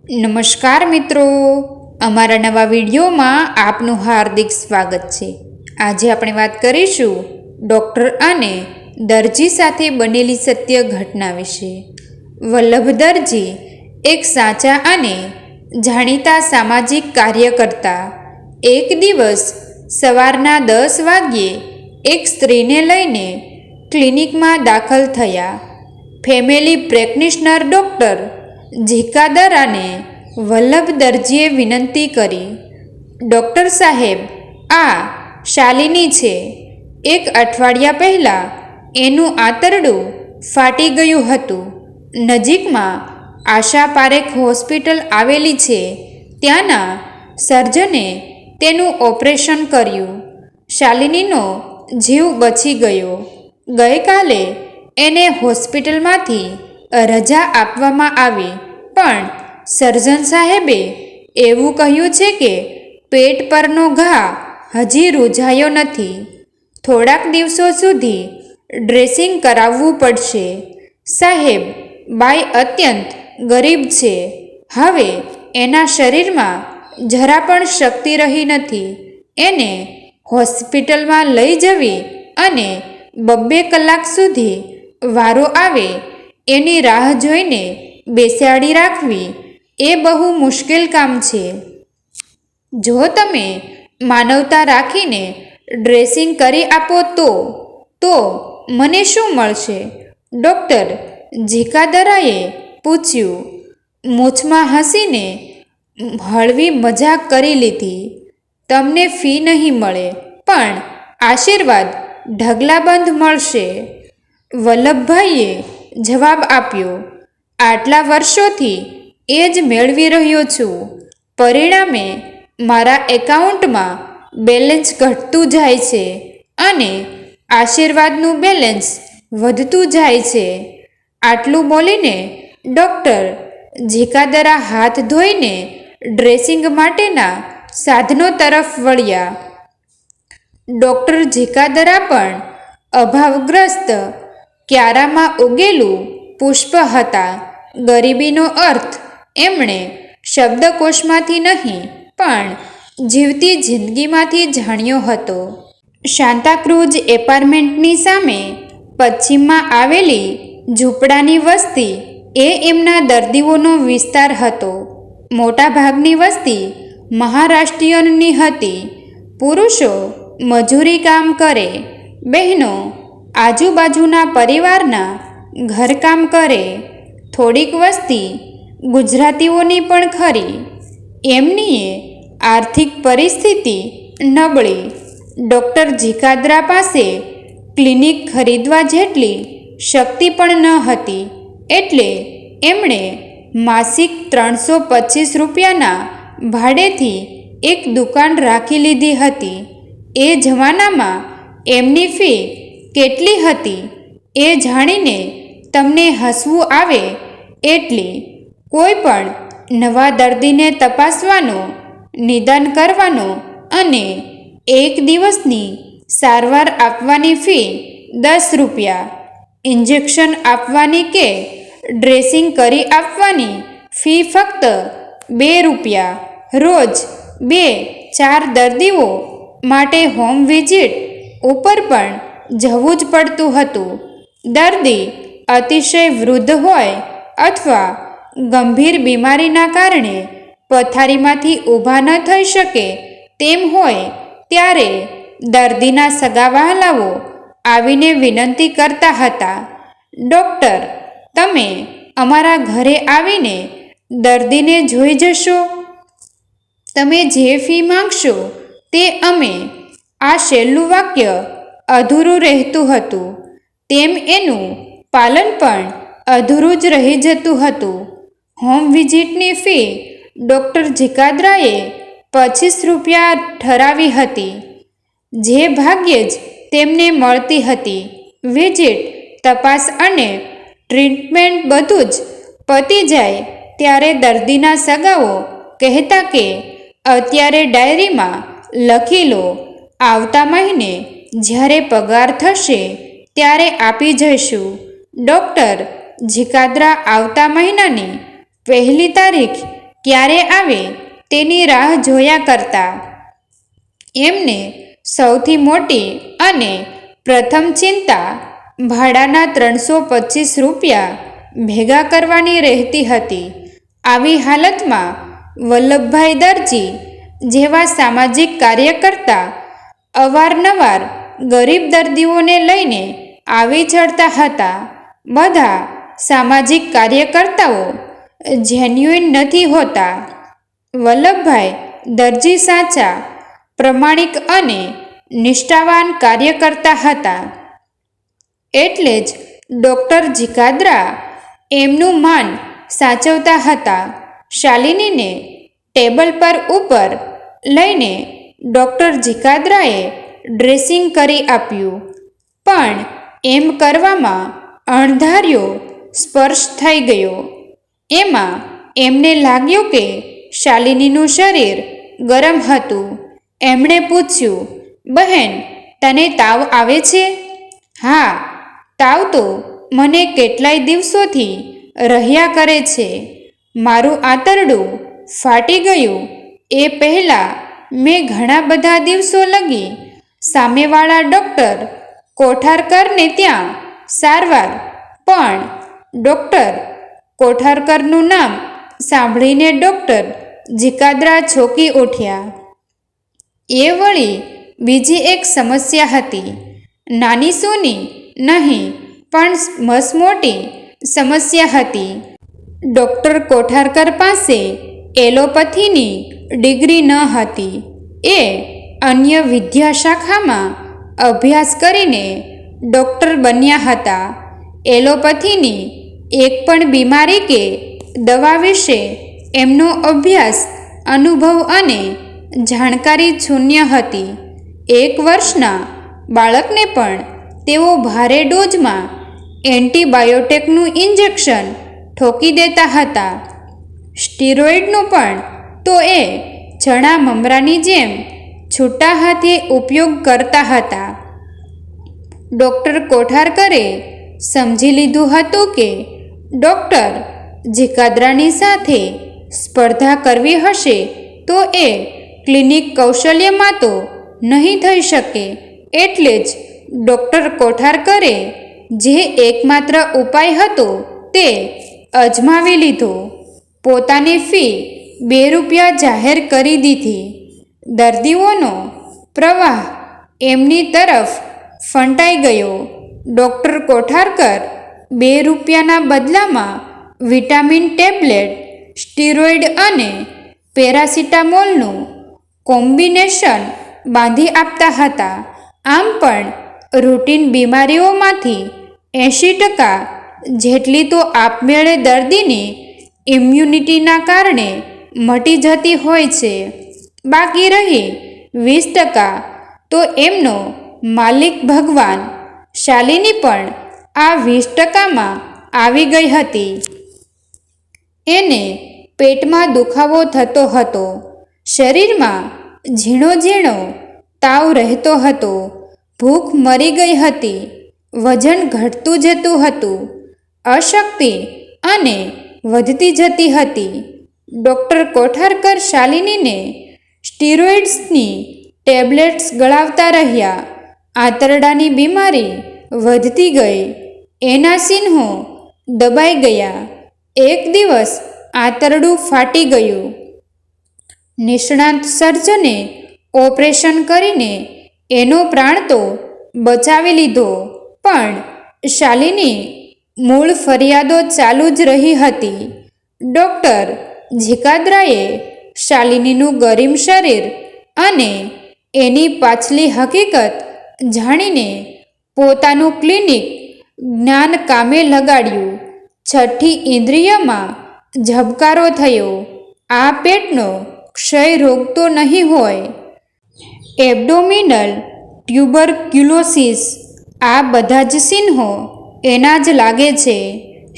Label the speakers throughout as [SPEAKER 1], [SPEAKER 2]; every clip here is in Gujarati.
[SPEAKER 1] નમસ્કાર મિત્રો, અમારા નવા વિડીયોમાં આપનું હાર્દિક સ્વાગત છે। આજે આપણે વાત કરીશું ડૉક્ટર અને દરજી સાથે બનેલી સત્ય ઘટના વિશે। વલ્લભ દરજી એક સાચા અને જાણીતા સામાજિક કાર્યકર્તા એક દિવસ સવારના 10 વાગ્યે એક સ્ત્રીને લઈને ક્લિનિકમાં દાખલ થયા। ફેમિલી પ્રેક્ટિશનર ડૉક્ટર ઝીકાદરાને વલ્લભ દરજીએ વિનંતી કરી, ડૉક્ટર સાહેબ, આ શાલિની છે। એક અઠવાડિયા પહેલાં એનું આંતરડું ફાટી ગયું હતું। નજીકમાં આશા પારેખ હોસ્પિટલ આવેલી છે, ત્યાંના સર્જને તેનું ઓપરેશન કર્યું। શાલિનીનો જીવ બચી ગયો। ગઈકાલે એને હોસ્પિટલમાંથી રજા આપવામાં આવી, પણ સર્જન સાહેબે એવું કહ્યું છે કે પેટ પરનો ઘા હજી રૂઝાયો નથી। થોડાક દિવસો સુધી ડ્રેસિંગ કરાવવું પડશે। સાહેબ, બાઈ અત્યંત ગરીબ છે। હવે એના શરીરમાં જરા પણ શક્તિ રહી નથી। એને હોસ્પિટલમાં લઈ જવી અને 2 કલાક સુધી વારો આવે એની રાહ જોઈને બેસાડી રાખવી એ બહુ મુશ્કેલ કામ છે। જો તમે માનવતા રાખીને ડ્રેસિંગ કરી આપો તો મને શું મળશે? ડૉક્ટર ઝીકાદરાએ પૂછ્યું। મૂછમાં હસીને હળવી મજાક કરી લીધી। તમને ફી નહીં મળે, પણ આશીર્વાદ ઢગલાબંધ મળશે, વલ્લભભાઈએ જવાબ આપ્યો। આટલા વર્ષોથી એ જ મેળવી રહ્યો છું। પરિણામે મારા એકાઉન્ટમાં બેલેન્સ ઘટતું જાય છે અને આશીર્વાદનું બેલેન્સ વધતું જાય છે। આટલું બોલીને ડૉક્ટર ઝીકાદરા હાથ ધોઈને ડ્રેસિંગ માટેના સાધનો તરફ વળ્યા। ડૉક્ટર ઝીકાદરા પણ અભાવગ્રસ્ત ક્યારામાં ઉગેલું પુષ્પ હતા। ગરીબીનો અર્થ એમણે શબ્દકોશમાંથી નહીં, પણ જીવતી જિંદગીમાંથી જાણ્યો હતો। સાન્તાક્રુઝ એપાર્ટમેન્ટની સામે પશ્ચિમમાં આવેલી ઝૂંપડાની વસ્તી એ એમના દર્દીઓનો વિસ્તાર હતો। મોટાભાગની વસ્તી મહારાષ્ટ્રીયનની હતી। પુરુષો મજૂરી કામ કરે, બહેનો આજુબાજુના પરિવારના ઘરકામ કરે। થોડીક વસ્તી ગુજરાતીઓની પણ ખરી। એમનીએ આર્થિક પરિસ્થિતિ નબળી। ડૉક્ટર ઝીકાદરા પાસે ક્લિનિક ખરીદવા જેટલી શક્તિ પણ ન હતી, એટલે એમણે માસિક 325 રૂપિયાના ભાડેથી એક દુકાન રાખી લીધી હતી। એ જમાનામાં એમની ફી કેટલી હતી એ જાણીને તમને હસવું આવે એટલી। કોઈ પણ નવા દર્દીને તપાસવાનો, નિદાન કરવાનો અને 1 દિવસની સારવાર આપવાની ફી 10 રૂપિયા। ઇન્જેક્શન આપવાની કે ડ્રેસિંગ કરી આપવાની ફી ફક્ત 2 રૂપિયા। રોજ 2-4 દર્દીઓ માટે હોમ વિઝિટ ઉપર પણ જવું જ પડતું હતું। દર્દી અતિશય વૃદ્ધ હોય અથવા ગંભીર બીમારીના કારણે પથારીમાંથી ઊભા ન થઈ શકે તેમ હોય ત્યારે દર્દીના સગાવહાલાઓ આવીને વિનંતી કરતા હતા, ડૉક્ટર, તમે અમારા ઘરે આવીને દર્દીને જોઈ જશો? તમે જે ફી માંગશો તે અમે… આ છેલ્લું વાક્ય અધૂરું રહેતું હતું, તેમ એનું પાલન પણ અધૂરું જ રહી જતું હતું। હોમ વિઝિટની ફી ડૉક્ટર ઝીકાદરાએ 25 રૂપિયા ઠરાવી હતી, જે ભાગ્યે જ તેમને મળતી હતી। વિઝિટ, તપાસ અને ટ્રીટમેન્ટ બધું જ પતી જાય ત્યારે દર્દીના સગાઓ કહેતા કે અત્યારે ડાયરીમાં લખી લો, આવતા મહિને જ્યારે પગાર થશે ત્યારે આપી જઈશું। ડૉક્ટર ઝીકાદરા આવતા મહિનાની 1લી તારીખ ક્યારે આવે તેની રાહ જોયા કરતા. એમને સૌથી મોટી અને પ્રથમ ચિંતા ભાડાના 325 રૂપિયા ભેગા કરવાની રહેતી હતી. આવી હાલતમાં વલ્લભભાઈ દરજી જેવા સામાજિક કાર્યકર્તા અવારનવાર ગરીબ દર્દીઓને લઈને આવી ચડતા હતા. બધા સામાજિક કાર્યકર્તાઓ જેન્યુઇન નથી હોતા. વલ્લભભાઈ દરજી સાચા, પ્રમાણિક અને નિષ્ઠાવાન કાર્યકર્તા હતા. એટલે જ ડૉક્ટર ઝીકાદ્રા એમનું માન સાચવતા હતા. શાલિનીને ટેબલ પર ઉપર લઈને ડૉક્ટર ઝીકાદ્રાએ ડ્રેસિંગ કરી આપ્યું. પણ એમ કરવામાં અણધાર્યો સ્પર્શ થઈ ગયો. એમાં એમને લાગ્યું કે શાલિનીનું શરીર ગરમ હતું. એમણે પૂછ્યું, બહેન, તને તાવ આવે છે? હા, તાવ તો મને કેટલાય દિવસોથી રહ્યા કરે છે. મારું આંતરડું ફાટી ગયું એ પહેલાં મેં ઘણા બધા દિવસો લગી સામેવાળા ડૉક્ટર કોઠારકરને ત્યાં સારવાર. પણ ડૉક્ટર કોઠારકરનું નામ સાંભળીને ડૉક્ટર ઝીકાદ્રા ચોંકી ઉઠ્યા. એ વળી બીજી એક સમસ્યા હતી. નાની સૂની નહીં, પણ મસમોટી સમસ્યા હતી. ડૉક્ટર કોઠારકર પાસે એલોપથીની ડિગ્રી ન હતી. એ અન્ય વિદ્યાશાખામાં અભ્યાસ કરીને ડૉક્ટર બન્યા હતા. એલોપથીની એક પણ બીમારી કે દવા વિશે એમનો અભ્યાસ, અનુભવ અને જાણકારી શૂન્ય હતી. 1 વર્ષના બાળકને પણ તેઓ ભારે ડોઝમાં એન્ટીબાયોટિકનું ઇન્જેક્શન ઠોકી દેતા હતા. સ્ટીરોઇડનું પણ તો એ ચણા મમરાની જેમ છૂટા હાથે ઉપયોગ કરતા હતા. ડૉક્ટર કોઠારકરે સમજી લીધું હતું કે ડૉક્ટર ઝીકાદ્રાની સાથે સ્પર્ધા કરવી હશે તો એ ક્લિનિક કૌશલ્યમાં તો નહીં થઈ શકે. એટલે જ ડૉક્ટર કોઠારકરે જે એકમાત્ર ઉપાય હતો તે અજમાવી લીધો. પોતાની ફી 2 રૂપિયા જાહેર કરી દીધી. દર્દીઓનો પ્રવાહ એમની તરફ ફંટાઈ ગયો. ડૉક્ટર કોઠારકર 2 રૂપિયાના બદલામાં વિટામિન ટેબ્લેટ, સ્ટીરોઇડ અને પેરાસિટામોલનું કોમ્બિનેશન બાંધી આપતા હતા. આમ પણ રૂટીન બીમારીઓમાંથી 80% જેટલી તો આપમેળે દર્દીની ઇમ્યુનિટીના કારણે મટી જતી હોય છે. બાકી રહી 20% તો એમનો માલિક ભગવાન. શાલિની પણ આ 20%માં આવી ગઈ હતી. એને પેટમાં દુખાવો થતો હતો. શરીરમાં ઝીણો ઝીણો તાવ રહેતો હતો. ભૂખ મરી ગઈ હતી. વજન ઘટતું જતું હતું. અશક્તિ અને વધતી જતી હતી. ડૉક્ટર કોઠારકર શાલિનીને સ્ટીરોઇડ્સની ટેબ્લેટ્સ ગળાવતા રહ્યા. આંતરડાની બીમારી વધતી ગઈ. એના ચિહ્નો દબાઈ ગયા. એક દિવસ આંતરડું ફાટી ગયું. નિષ્ણાત સર્જને ઓપરેશન કરીને એનો પ્રાણ તો બચાવી લીધો, પણ શાલિની મૂળ ફરિયાદો ચાલુ જ રહી હતી. ડૉક્ટર ઝીકાદ્રાએ શાલિનીનું ગરીબ શરીર અને એની પાછલી હકીકત જાણીને પોતાનું ક્લિનિક જ્ઞાન કામે લગાડ્યું. છઠ્ઠી ઇન્દ્રિયમાં ઝબકારો થયો. આ પેટનો ક્ષય રોગ તો નહીં હોય. એબ્ડોમિનલ ટ્યુબરક્યુલોસિસ, આ બધા જ ચિહ્નો એના જ લાગે છે.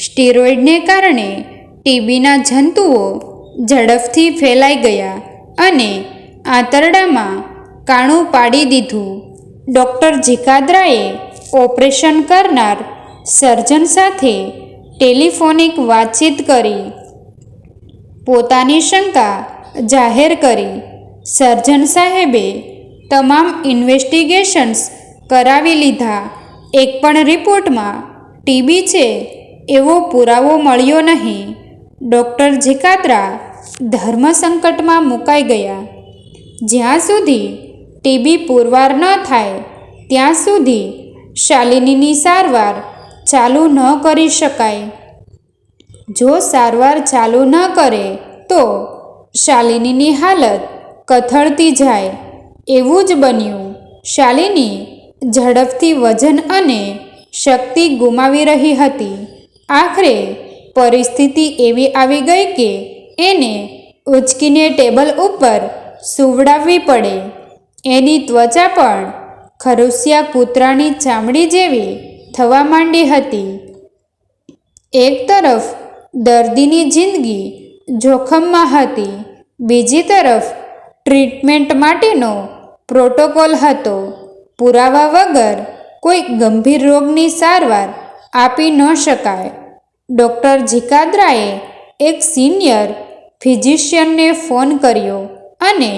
[SPEAKER 1] સ્ટીરોઇડને કારણે ટીબીના જંતુઓ ઝડપથી ફેલાઈ ગયા અને આંતરડામાં કાણું પાડી દીધું. ડૉક્ટર ઝીકાદ્રાએ ઓપરેશન કરનાર સર્જન સાથે ટેલિફોનિક વાતચીત કરી. પોતાની શંકા જાહેર કરી. સર્જન સાહેબે તમામ ઇન્વેસ્ટિગેશન્સ કરાવી લીધા. એક પણ રિપોર્ટમાં ટીબી છે એવો પુરાવો મળ્યો નહીં. ડૉક્ટર જીકાત્રા ધર્મસંકટમાં મુકાઈ ગયા. જ્યાં સુધી ટીબી પુરવાર ન થાય ત્યાં સુધી શાલિનીની સારવાર ચાલુ ન કરી શકાય. જો સારવાર ચાલુ ન કરે તો શાલિનીની હાલત કથળતી જાય. એવું જ બન્યું. શાલિની ઝડપથી વજન અને શક્તિ ગુમાવી રહી હતી. આખરે પરિસ્થિતિ એવી આવી ગઈ કે એને ઉચકીને ટેબલ ઉપર સુવડાવવી પડે. એની ત્વચા પણ ખરુસિયા કૂતરાની ચામડી જેવી થવા માંડી હતી. એક તરફ દર્દીની જિંદગી જોખમમાં હતી, બીજી તરફ ટ્રીટમેન્ટ માટેનો પ્રોટોકોલ હતો. પુરાવા વગર કોઈ ગંભીર રોગની સારવાર આપી ન શકાય. ડૉક્ટર જીકાદ્રાએ એક સિનિયર ફિઝિશિયનને ફોન કર્યો અને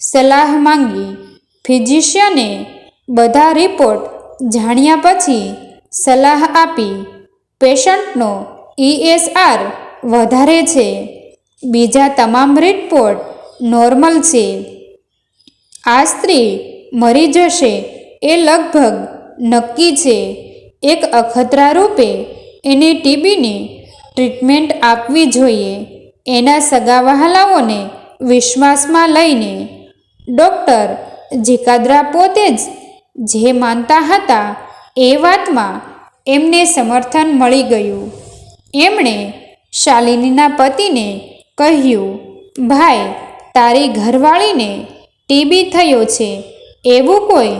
[SPEAKER 1] સલાહ માંગી. ફિઝિશિયને બધા રિપોર્ટ જાણ્યા પછી સલાહ આપી, પેશન્ટનો ESR વધારે છે, બીજા તમામ રિપોર્ટ નોર્મલ છે. આ સ્ત્રી મરી જશે એ લગભગ નક્કી છે. એક અખતરા રૂપે એને ટીબીની ટ્રીટમેન્ટ આપવી જોઈએ. એના સગા વહાલાઓને વિશ્વાસમાં લઈને. ડૉક્ટર જીકાદ્રા પોતે જ જે માનતા હતા એ વાતમાં એમને સમર્થન મળી ગયું. એમણે શાલિનીના પતિને કહ્યું, ભાઈ, તારી ઘરવાળીને ટીબી થયો છે એવું કોઈ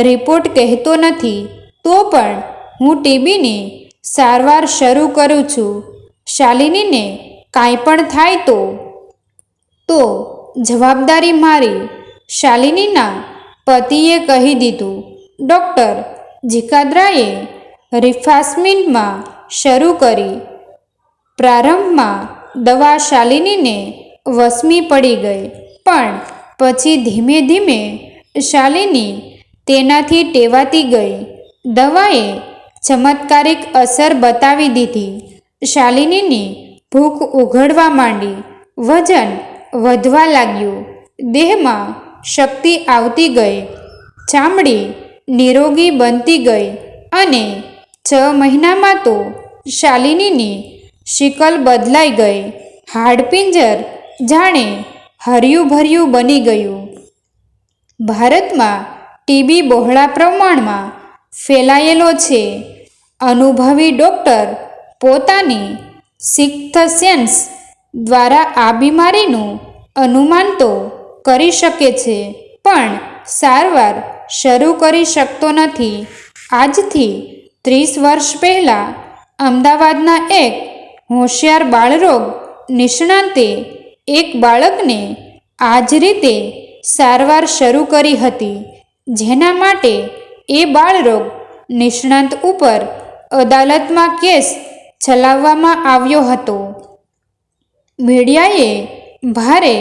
[SPEAKER 1] રિપોર્ટ કહેતો નથી, તો પણ હું ટીબીની સારવાર શરૂ કરું છું. શાલિનીને કાંઈ પણ થાય તો જવાબદારી મારી. શાલિનીના પતિએ કહી દીધું. ડૉક્ટર જીકાદ્રાએ રિફાસ્મિનમાં શરૂ કરી. પ્રારંભમાં દવા શાલિનીને વશમી પડી ગઈ, પણ પછી ધીમે ધીમે શાલિની તેનાથી ટેવાતી ગઈ. દવાએ ચમત્કારિક અસર બતાવી દીધી. શાલિનીની ભૂખ ઉઘડવા માંડી, વજન વધવા લાગ્યું, દેહમાં શક્તિ આવતી ગઈ, ચામડી નિરોગી બનતી ગઈ અને 6 મહિનામાં તો શાલિનીની શિકલ બદલાઈ ગઈ. હાડપિંજર જાણે હર્યું ભર્યું બની ગયું. ભારતમાં ટીબી બહોળા પ્રમાણમાં ફેલાયેલો છે. અનુભવી ડૉક્ટર પોતાની સિક્સ્થ સેન્સ દ્વારા આ બીમારીનું અનુમાન તો કરી શકે છે, પણ સારવાર શરૂ કરી શકતો નથી. આજથી 30 વર્ષ પહેલાં અમદાવાદના એક હોશિયાર બાળરોગ નિષ્ણાતે એક બાળકને આ જ રીતે સારવાર શરૂ કરી હતી, જેના માટે એ બાળરોગ નિષ્ણાત ઉપર અદાલતમાં કેસ ચલાવવામાં આવ્યો હતો. મીડિયાએ ભારે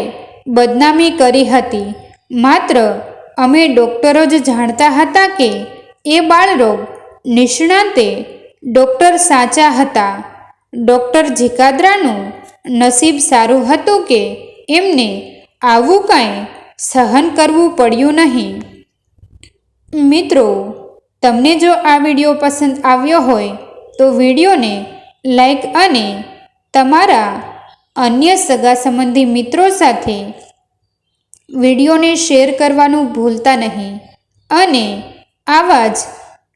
[SPEAKER 1] બદનામી કરી હતી. માત્ર અમે ડૉક્ટરો જ જાણતા હતા કે એ બાળરોગ નિષ્ણાતે ડૉક્ટર સાચા હતા. ડૉક્ટર જીકાદ્રાનું નસીબ સારું હતું કે એમને આવું કાંઈ સહન કરવું પડ્યું નહીં. મિત્રો, તમને જો આ વિડીયો પસંદ આવ્યો હોય તો વિડીયોને લાઈક અને તમારા અન્ય સગા સંબંધી મિત્રો સાથે વિડીયોને શેર કરવાનું ભૂલતા નહીં. અને આવા જ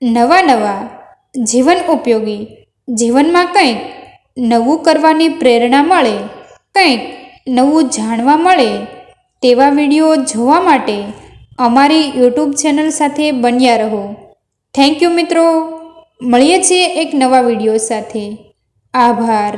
[SPEAKER 1] નવા જીવન ઉપયોગી, જીવનમાં કંઈક નવું કરવાની પ્રેરણા મળે, કંઈક નવું જાણવા મળે તેવા વિડીયો જોવા માટે અમારી યુટ્યુબ ચેનલ સાથે બન્યા રહો. થેન્ક યુ મિત્રો. મળીએ છીએ એક નવા વિડીયો સાથે. આભાર.